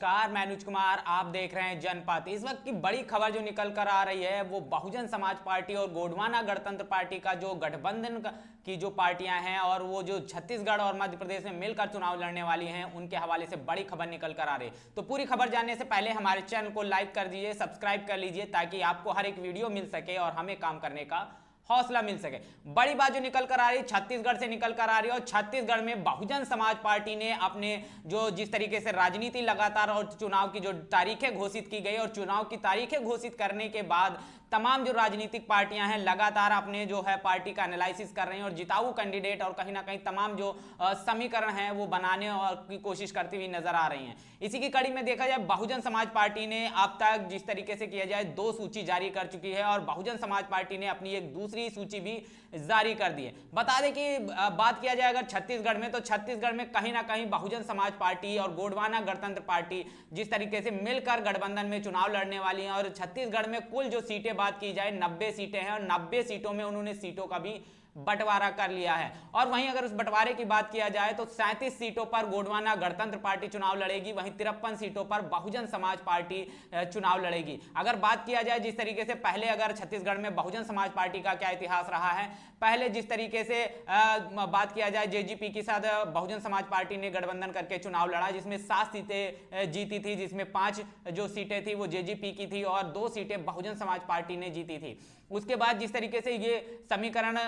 नमस्कार, मैं अनुज कुमार। आप देख रहे हैं जनपथ। इस वक्त की बड़ी खबर जो निकल कर आ रही है वो बहुजन समाज पार्टी और गोंडवाना गणतंत्र पार्टी का जो गठबंधन की जो पार्टियां हैं और वो जो छत्तीसगढ़ और मध्य प्रदेश में मिलकर चुनाव लड़ने वाली हैं उनके हवाले से बड़ी खबर निकल कर आ रही है। तो पूरी खबर जानने से पहले हमारे चैनल को लाइक कर दीजिए, सब्सक्राइब कर लीजिए ताकि आपको हर एक वीडियो मिल सके और हमें काम करने का हौसला मिल सके। बड़ी बात जो निकल कर आ रही है छत्तीसगढ़ से निकल कर आ रही है और छत्तीसगढ़ में बहुजन समाज पार्टी ने अपने जो जिस तरीके से राजनीति लगातार और चुनाव की जो तारीखें घोषित की गई और चुनाव की तारीखें घोषित करने के बाद तमाम जो राजनीतिक पार्टियां हैं लगातार अपने जो है पार्टी का एनालिसिस कर रही हैं और जिताऊ कैंडिडेट और कहीं ना कहीं तमाम जो समीकरण हैं वो बनाने और की कोशिश करती हुई नजर आ रही हैं। इसी की कड़ी में देखा जाए बहुजन समाज पार्टी ने अब तक जिस तरीके से किया जाए 2 सूची जारी कर चुकी है और बहुजन समाज पार्टी ने अपनी एक दूसरी सूची भी जारी कर दी है। बता दें कि बात किया जाए अगर छत्तीसगढ़ में तो छत्तीसगढ़ में कहीं ना कहीं बहुजन समाज पार्टी और गोंडवाना गणतंत्र पार्टी जिस तरीके से मिलकर गठबंधन में चुनाव लड़ने वाली हैं और छत्तीसगढ़ में कुल जो सीटें बात की जाए 90 सीटें हैं और 90 सीटों में उन्होंने सीटों का भी बंटवारा कर लिया है। और वहीं अगर उस बंटवारे की बात किया जाए तो 37 सीटों पर गोंडवाना गणतंत्र पार्टी चुनाव लड़ेगी, वहीं 53 सीटों पर बहुजन समाज पार्टी चुनाव लड़ेगी। अगर बात किया जाए जिस तरीके से पहले अगर छत्तीसगढ़ में बहुजन समाज पार्टी का क्या इतिहास रहा है, पहले जिस तरीके से बात किया जाए जेजेपी के साथ बहुजन समाज पार्टी ने गठबंधन करके चुनाव लड़ा जिसमें 7 सीटें जीती थी, जिसमें 5 जो सीटें थी वो जेजेपी की थी और 2 सीटें बहुजन समाज पार्टी ने जीती थी। उसके बाद जिस तरीके से ये समीकरण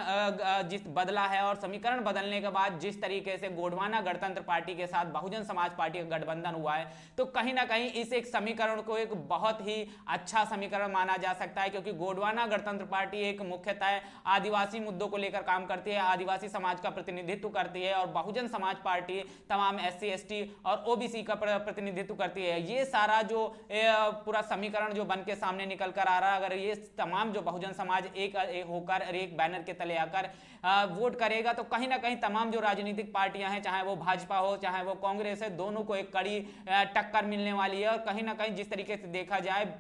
जिस बदला है और समीकरण बदलने के बाद जिस तरीके से गोंडवाना गणतंत्र पार्टी के साथ बहुजन समाज पार्टी का गठबंधन हुआ है तो कहीं ना कहीं इस एक समीकरण को एक बहुत ही अच्छा समीकरण माना जा सकता है, क्योंकि गोंडवाना गणतंत्र पार्टी एक मुख्यतः आदिवासी मुद्दों को लेकर काम करती है, आदिवासी समाज का प्रतिनिधित्व करती है और बहुजन समाज पार्टी तमाम SC ST और OBC का प्रतिनिधित्व करती है। ये सारा जो पूरा समीकरण जो बन के सामने निकल कर आ रहा है, अगर ये तमाम जो बहुजन समाज एक होकर एक बैनर के तले आकर वोट करेगा तो कहीं ना कहीं तमाम जो राजनीतिक पार्टियां हैं, चाहे वो भाजपा हो चाहे वो कांग्रेस है, दोनों को एक कड़ी टक्कर मिलने वाली है। और कहीं ना कहीं जिस तरीके से देखा जाए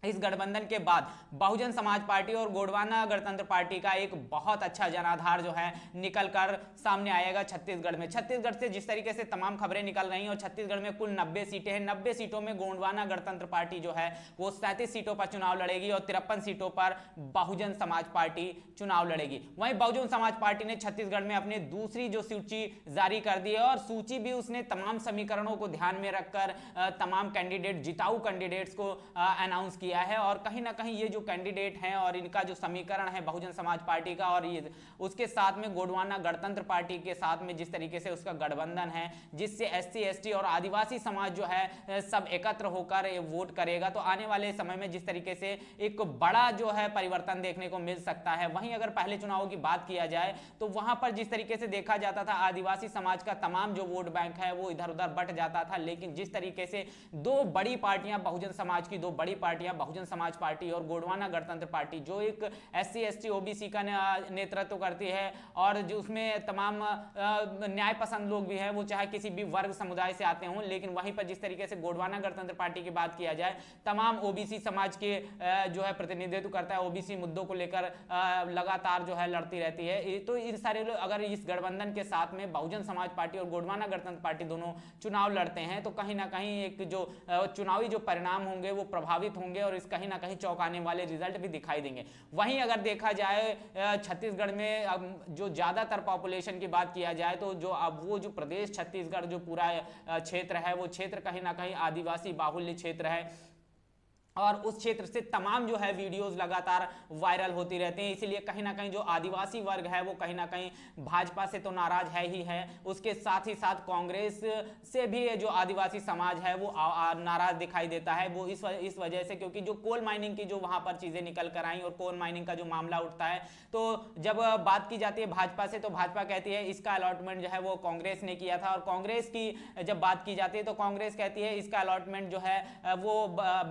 इस गठबंधन के बाद बहुजन समाज पार्टी और गोंडवाना गणतंत्र पार्टी का एक बहुत अच्छा जनाधार जो है निकल कर सामने आएगा छत्तीसगढ़ में। छत्तीसगढ़ से जिस तरीके से तमाम खबरें निकल रही हैं और छत्तीसगढ़ में कुल 90 सीटें हैं, 90 सीटों में गोंडवाना गणतंत्र पार्टी जो है वो 37 सीटों पर चुनाव लड़ेगी और 53 सीटों पर बहुजन समाज पार्टी चुनाव लड़ेगी। वहीं बहुजन समाज पार्टी ने छत्तीसगढ़ में अपनी दूसरी जो सूची जारी कर दी है और सूची भी उसने तमाम समीकरणों को ध्यान में रखकर तमाम कैंडिडेट जिताऊ कैंडिडेट्स को अनाउंस किया है। और कहीं ना कहीं ये जो कैंडिडेट हैं और इनका जो समीकरण है बहुजन समाज पार्टी का और ये उसके साथ में गोंडवाना गणतंत्र पार्टी के साथ में जिस तरीके से उसका गठबंधन है जिससे SC ST और आदिवासी समाज जो है सब एकत्र होकर वोट करेगा तो आने वाले समय में जिस तरीके से एक बड़ा जो है परिवर्तन देखने को मिल सकता है। वहीं अगर पहले चुनावों की बात किया जाए तो वहां पर जिस तरीके से देखा जाता था आदिवासी समाज का तमाम जो वोट बैंक है वो इधर उधर बट जाता था, लेकिन जिस तरीके से 2 बड़ी पार्टियां बहुजन समाज की 2 बड़ी पार्टियां बहुजन समाज पार्टी और गोंडवाना गणतंत्र पार्टी जो एक SC ST OBC का नेतृत्व करती है और जो उसमें तमाम न्याय पसंद लोग भी हैं, वो चाहे किसी भी वर्ग समुदाय से आते हों, लेकिन वहीं पर जिस तरीके से गोंडवाना गणतंत्र पार्टी की बात किया जाए तमाम OBC समाज के जो है प्रतिनिधित्व करता है, OBC मुद्दों को लेकर लगातार जो है लड़ती रहती है। तो इन सारे लोग अगर इस गठबंधन के साथ में बहुजन समाज पार्टी और गोंडवाना गणतंत्र पार्टी दोनों चुनाव लड़ते हैं तो कहीं ना कहीं एक जो चुनावी जो परिणाम होंगे वो प्रभावित होंगे और इस कहीं ना कहीं चौंकाने वाले रिजल्ट भी दिखाई देंगे। वहीं अगर देखा जाए छत्तीसगढ़ में जो ज्यादातर पॉपुलेशन की बात किया जाए तो जो अब वो जो प्रदेश छत्तीसगढ़ जो पूरा क्षेत्र है वो क्षेत्र कहीं ना कहीं आदिवासी बाहुल्य क्षेत्र है और उस क्षेत्र से तमाम जो है वीडियोस लगातार वायरल होती रहती हैं। इसीलिए कहीं ना कहीं जो आदिवासी वर्ग है वो कहीं ना कहीं भाजपा से तो नाराज है ही है, उसके साथ ही साथ कांग्रेस से भी जो आदिवासी समाज है वो नाराज दिखाई देता है। वो इस वजह से क्योंकि जो कोल माइनिंग की जो वहां पर चीजें निकल कर आई और कोल माइनिंग का जो मामला उठता है तो जब बात की जाती है भाजपा से तो भाजपा कहती है इसका अलॉटमेंट जो है वो कांग्रेस ने किया था और कांग्रेस की जब बात की जाती है तो कांग्रेस कहती है इसका अलॉटमेंट जो है वो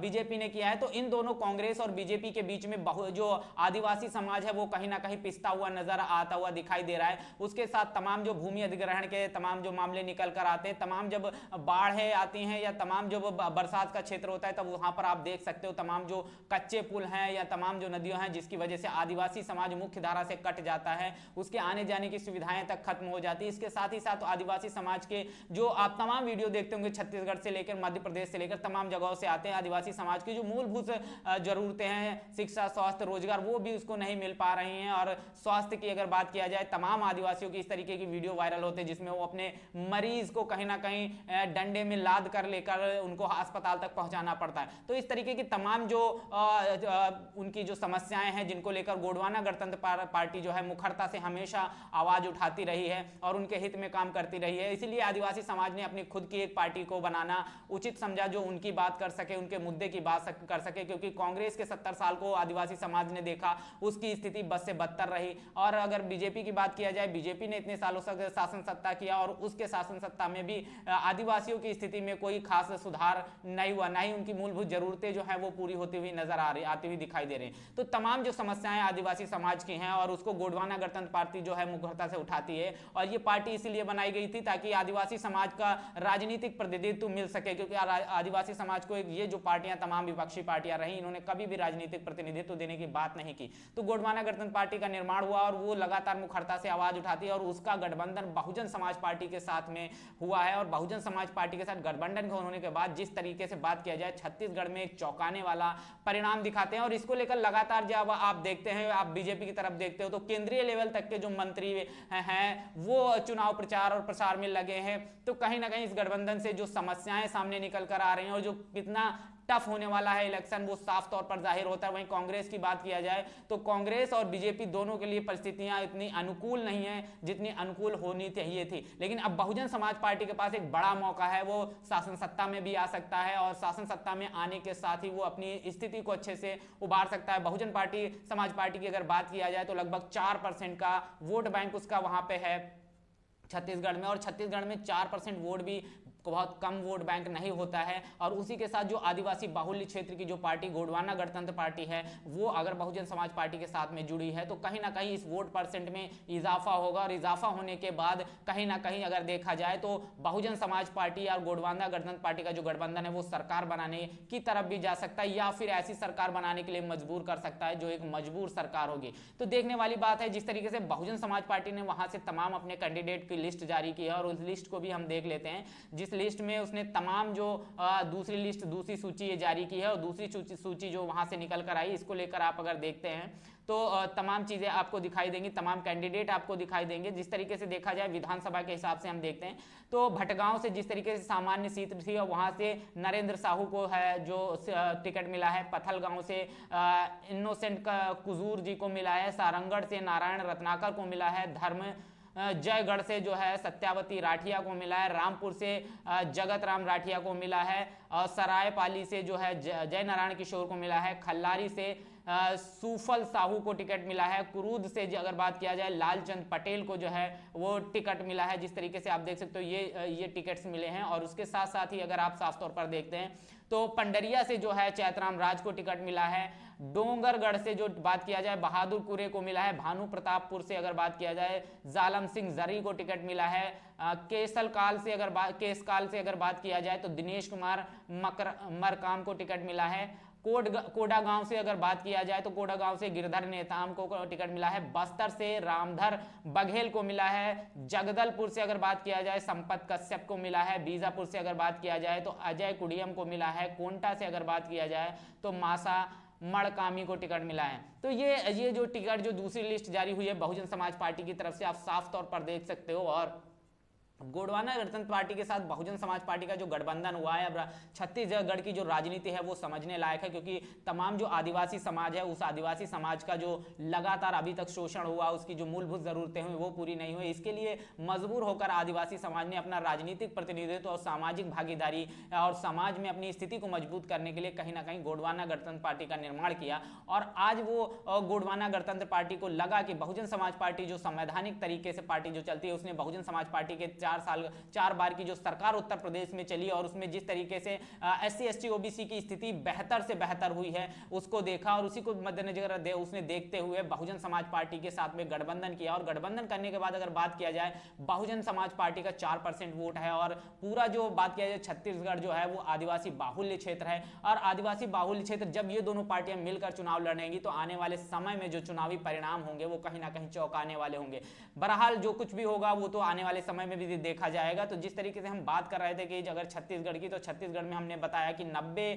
बीजेपी ने किया है। तो इन दोनों कांग्रेस और बीजेपी के बीच में जो आदिवासी समाज है वो कहीं ना कहीं पिसता हुआ नजर आता हुआ दिखाई दे रहा है। उसके साथ तमाम जो भूमि अधिग्रहण के तमाम जो मामले निकल कर आते हैं, तमाम जब बाढ़ें आती हैं या तमाम जब बरसात का क्षेत्र होता है, तब वहां पर आप देख सकते हो तमाम जो कच्चे पुल हैं या तमाम जो नदियां हैं जिसकी वजह से आदिवासी समाज मुख्य धारा से कट जाता है, उसके आने जाने की सुविधाएं तक खत्म हो जाती है। इसके साथ ही साथ आदिवासी समाज के जो आप तमाम वीडियो देखते होंगे, छत्तीसगढ़ से लेकर मध्य प्रदेश से लेकर तमाम जगहों से आते हैं, आदिवासी समाज की जो मूलभूत जरूरतें हैं, शिक्षा, स्वास्थ्य, रोजगार, वो भी उसको नहीं मिल पा रही हैं। और स्वास्थ्य की अगर बात किया जाए, तमाम आदिवासियों की इस तरीके की वीडियो वायरल होते हैं जिसमें वो अपने मरीज को कहीं ना कहीं डंडे में लाद कर लेकर उनको अस्पताल तक पहुंचाना पड़ता है। तो इस तरीके की तमाम जो उनकी जो समस्याएं हैं जिनको लेकर गोंडवाना गणतंत्र पार्टी जो है मुखरता से हमेशा आवाज उठाती रही है और उनके हित में काम करती रही है। इसीलिए आदिवासी समाज ने अपनी खुद की एक पार्टी को बनाना उचित समझा जो उनकी बात कर सके, उनके मुद्दे की बात कर सके, क्योंकि कांग्रेस के 70 साल को आदिवासी समाज ने देखा, उसकी स्थिति बद से बदतर रही। और अगर बीजेपी की बात किया जाए, बीजेपी ने इतने सालों तक शासन सत्ता किया और उसके शासन सत्ता में भी आदिवासियों की स्थिति में कोई खास सुधार नहीं हुआ, ना ही उनकी मूलभूत जरूरतें जो है वो पूरी होती हुई नजर आती हुई दिखाई दे रही हैं। तो तमाम जो समस्याएं आदिवासी समाज की हैं और उसको गोंडवाना गणतंत्र पार्टी जो है मुखरता से उठाती है। और ये पार्टी इसीलिए बनाई गई थी ताकि आदिवासी समाज का राजनीतिक प्रतिनिधित्व मिल सके, क्योंकि आदिवासी समाज को ये जो पार्टियां तमाम विपक्षी पार्टियां रही, इन्होंने कभी भी राजनीतिक प्रतिनिधित्व देने की बात नहीं की। तो गोंडवाना गणतंत्र पार्टी का निर्माण हुआ और वो लगातार मुखरता से आवाज उठाती है और उसका गठबंधन बहुजन समाज पार्टी के साथ में हुआ है। और बहुजन समाज पार्टी के साथ गठबंधन होने के बाद जिस तरीके से बात किया जाए, छत्तीसगढ़ में एक चौंकाने वाला परिणाम दिखाते हैं। और इसको लेकर लगातार जब आप देखते हैं, आप बीजेपी की तरफ देखते हो, तो केंद्रीय लेवल तक के जो मंत्री हैं वो चुनाव प्रचार और प्रसार में लगे हैं। तो कहीं ना कहीं इस गठबंधन से जो समस्याएं सामने निकल कर आ रही हैं और जो कितना टफ होने वाला है इलेक्शन, वो साफ तौर पर जाहिर होता है। वहीं कांग्रेस की बात किया जाए तो कांग्रेस और बीजेपी दोनों के लिए परिस्थितियां इतनी अनुकूल नहीं है जितनी अनुकूल होनी चाहिए थी। लेकिन अब बहुजन समाज पार्टी के पास एक बड़ा मौका है, वो शासन सत्ता में भी आ सकता है और शासन सत्ता में आने के साथ ही वो अपनी स्थिति को अच्छे से उभार सकता है। बहुजन पार्टी समाज पार्टी की अगर बात किया जाए तो लगभग 4% का वोट बैंक उसका वहां पे है छत्तीसगढ़ में, और छत्तीसगढ़ में 4% वोट भी बहुत कम वोट बैंक नहीं होता है। और उसी के साथ जो आदिवासी बाहुल्य क्षेत्र की जो पार्टी गोंडवाना गणतंत्र पार्टी है, वो अगर बहुजन समाज पार्टी के साथ में जुड़ी है तो कहीं ना कहीं इस वोट परसेंट में इजाफा होगा। और इजाफा होने के बाद कहीं ना कहीं अगर देखा जाए तो बहुजन समाज पार्टी और गोंडवाना गणतंत्र पार्टी का जो गठबंधन है वो सरकार बनाने की तरफ भी जा सकता है या फिर ऐसी सरकार बनाने के लिए मजबूर कर सकता है जो एक मजबूर सरकार होगी। तो देखने वाली बात है जिस तरीके से बहुजन समाज पार्टी ने वहां से तमाम अपने कैंडिडेट की लिस्ट जारी की है और उस लिस्ट को भी हम देख लेते हैं। जिस लिस्ट में उसने तमाम जो दूसरी सूची ये जारी की है और दूसरी सूची जो वहां से निकल कर आई, इसको लेकर आप अगर देखते हैं तो तमाम चीजें आपको दिखाई देंगी, तमाम कैंडिडेट आपको दिखाई देंगे। जिस तरीके से देखा जाए विधानसभा के हिसाब से हम देखते हैं तो भटगांव से जिस तरीके से सामान्य सीट थी और वहां से नरेंद्र साहू को है जो टिकट मिला है, पथलगांव से इनोसेंट कुजूर जी को मिला है, सारंगढ़ से नारायण रत्नाकर को मिला है, जयगढ़ से जो है सत्यावती राठिया को मिला है, रामपुर से जगत राम राठिया को मिला है, और सरायपाली से जो है जय नारायण किशोर को मिला है, खल्लारी से सूफल साहू को टिकट मिला है, कुरूद से अगर बात किया जाए लालचंद पटेल को जो है वो टिकट मिला है। जिस तरीके से आप देख सकते हो ये टिकट्स मिले हैं। और उसके साथ साथ ही अगर आप साफ तौर पर देखते हैं तो पंडरिया से जो है चैतराम राज को टिकट मिला है, डोंगरगढ़ से जो बात किया जाए बहादुर कुरे को मिला है, भानु प्रतापपुर से अगर बात किया जाए जालम सिंह जरी को टिकट मिला है, केसकाल से अगर बात किया जाए तो दिनेश कुमार मरकाम को टिकट मिला है, कोडा गांव से अगर बात किया जाए तो कोडा गांव से गिरधर नेताम को टिकट मिला है, बस्तर से रामधर बघेल को मिला है, जगदलपुर से अगर बात किया जाए संपत कश्यप को मिला है, बीजापुर से अगर बात किया जाए तो अजय कुडियम को मिला है, कोंटा से अगर बात किया जाए तो मासा मड़कामी को टिकट मिला है। तो ये जो टिकट जो दूसरी लिस्ट जारी हुई है बहुजन समाज पार्टी की तरफ से, आप साफ तौर पर देख सकते हो। और गोंडवाना गणतंत्र पार्टी के साथ बहुजन समाज पार्टी का जो गठबंधन हुआ है, अब छत्तीसगढ़ की जो राजनीति है वो समझने लायक है, क्योंकि तमाम जो आदिवासी समाज है उस आदिवासी समाज का जो लगातार अभी तक शोषण हुआ, उसकी जो मूलभूत जरूरतें हुई वो पूरी नहीं हुई। इसके लिए मजबूर होकर आदिवासी समाज ने अपना राजनीतिक प्रतिनिधित्व और सामाजिक भागीदारी और समाज में अपनी स्थिति को मजबूत करने के लिए कहीं ना कहीं गोंडवाना गणतंत्र पार्टी का निर्माण किया। और आज वो गोंडवाना गणतंत्र पार्टी को लगा कि बहुजन समाज पार्टी जो संवैधानिक तरीके से पार्टी जो चलती है, उसने बहुजन समाज पार्टी के 4 बार की जो सरकार उत्तर प्रदेश में चली और उसमें जिस तरीके से SC ST OBC की स्थिति बेहतर से बेहतर हुई है उसको देखा, और उसी को मद्देनजर उसने देखते हुए बहुजन समाज पार्टी के साथ में गठबंधन किया। और गठबंधन करने के बाद अगर बात किया जाए, बहुजन समाज पार्टी का 4% वोट है, और पूरा जो बात किया जाए छत्तीसगढ़ जो है वो आदिवासी बाहुल्य क्षेत्र है, और आदिवासी बाहुल्य क्षेत्र जब ये दोनों पार्टियां मिलकर चुनाव लड़ेंगी तो आने वाले समय में जो चुनावी परिणाम होंगे वो कहीं ना कहीं चौंकाने वाले होंगे। बहरहाल जो कुछ भी होगा वो तो आने वाले समय में भी देखा जाएगा। तो जिस तरीके से हम बात कर रहे थे कि अगर छत्तीसगढ़ की, तो छत्तीसगढ़ में हमने बताया कि 90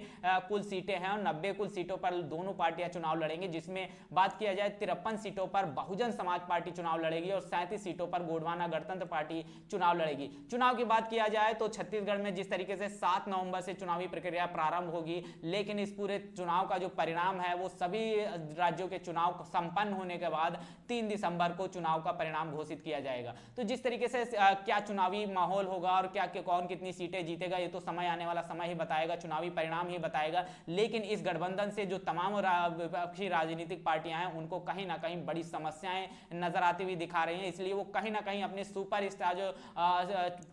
कुल सीटें हैं, और 90 कुल सीटों पर दोनों पार्टियां चुनाव लड़ेंगी, जिसमें बात किया जाए 53 सीटों पर बहुजन समाज पार्टी चुनाव लड़ेगी और 37 सीटों पर गोंडवाना गणतंत्र पार्टी चुनाव लड़ेगी। चुनाव की बात किया जाए तो छत्तीसगढ़ में जिस तरीके से 7 नवंबर से चुनावी प्रक्रिया प्रारंभ होगी, लेकिन इस पूरे चुनाव का जो परिणाम है वो सभी राज्यों के चुनाव संपन्न होने के बाद 3 दिसंबर को चुनाव का परिणाम घोषित किया जाएगा। तो जिस तरीके से क्या चुनावी माहौल होगा और क्या कौन कितनी सीटें जीतेगा ये तो समय आने वाला समय ही बताएगा, चुनावी परिणाम ही बताएगा। लेकिन इस गठबंधन से जो तमाम विपक्षी राजनीतिक पार्टियां हैं उनको कहीं ना कहीं बड़ी समस्याएं नजर आती हुई दिखा रही हैं, इसलिए वो कहीं ना कहीं अपने सुपरस्टार जो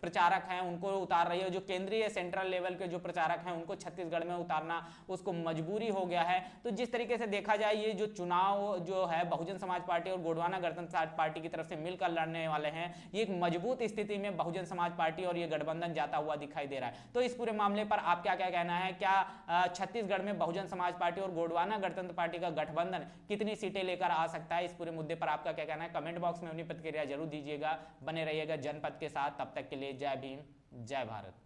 प्रचारक हैं उनको उतार रही है। जो केंद्रीय सेंट्रल लेवल के जो प्रचारक हैं उनको छत्तीसगढ़ में उतारना उसको मजबूरी हो गया है। तो जिस तरीके से देखा जाए ये जो चुनाव जो है बहुजन समाज पार्टी और गोंडवाना गणतंत्र पार्टी की तरफ से मिलकर लड़ने वाले हैं, ये एक मजबूत स्थिति में बहुजन समाज पार्टी और ये गठबंधन जाता हुआ दिखाई दे रहा है। तो इस पूरे मामले पर आप क्या क्या कहना है? क्या छत्तीसगढ़ में बहुजन समाज पार्टी और गोंडवाना गणतंत्र पार्टी का गठबंधन कितनी सीटें लेकर आ सकता है? इस पूरे मुद्दे पर आपका क्या कहना है? कमेंट बॉक्स में अपनी प्रतिक्रिया जरूर दीजिएगा। बने रहिएगा जनपद के साथ। तब तक के लिए जय भीम, जय भारत।